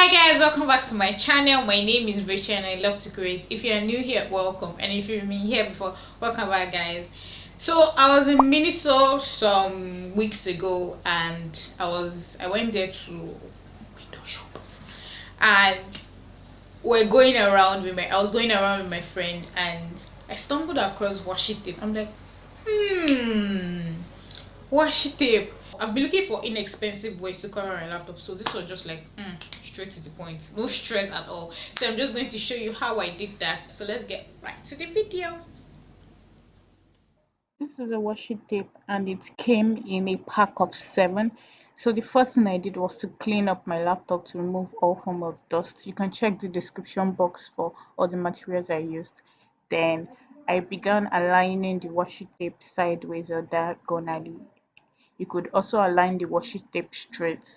Hi guys, welcome back to my channel. My name is Rachel and I love to create. If you are new here, welcome, and if you've been here before, welcome back guys. So I was in Miniso some weeks ago and I went there to window shop, and I was going around with my friend and I stumbled across washi tape. I'm like, washi tape. I've been looking for inexpensive ways to cover my laptop, so this was just like straight to the point, no stress at all. So I'm just going to show you how I did that. So let's get right to the video. This is a washi tape and it came in a pack of 7. So the first thing I did was to clean up my laptop to remove all form of dust. You can check the description box for all the materials I used. Then I began aligning the washi tape sideways or diagonally. You could also align the washi tape straight.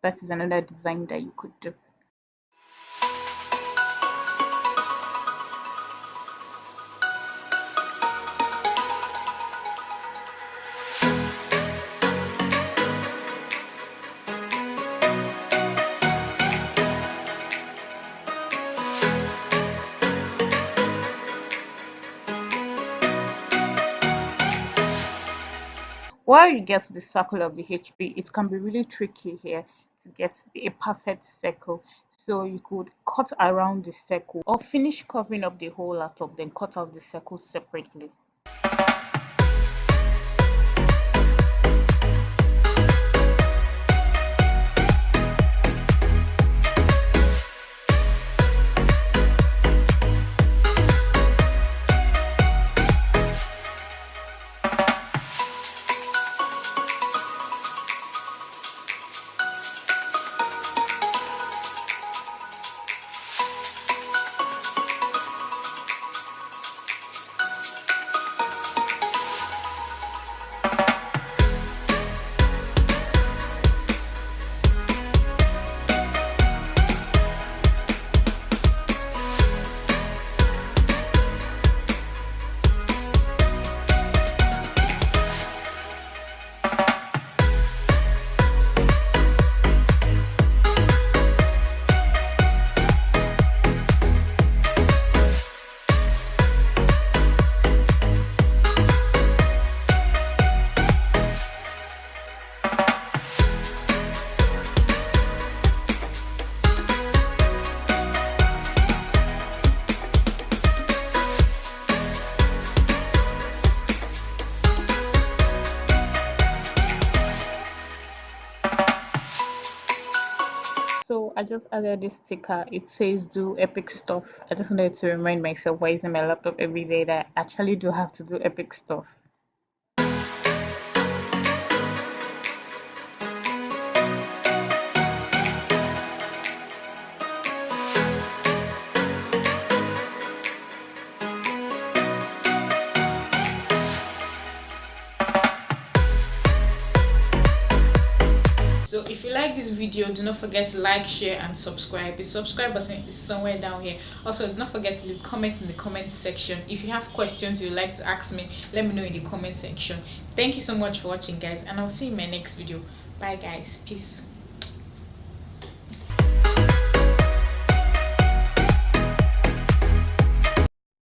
That is another design that you could do. While you get to the circle of the HP, it can be really tricky here to get a perfect circle. So you could cut around the circle or finish covering up the whole laptop, then cut out the circle separately. So I just added this sticker. It says do epic stuff. I just wanted to remind myself while using my laptop every day that I actually do have to do epic stuff. So if you like this video, do not forget to like, share and subscribe. The subscribe button is somewhere down here. Also, do not forget to leave comment in the comment section. If you have questions you'd like to ask me, let me know in the comment section. Thank you so much for watching guys, and I'll see you in my next video. Bye guys, peace.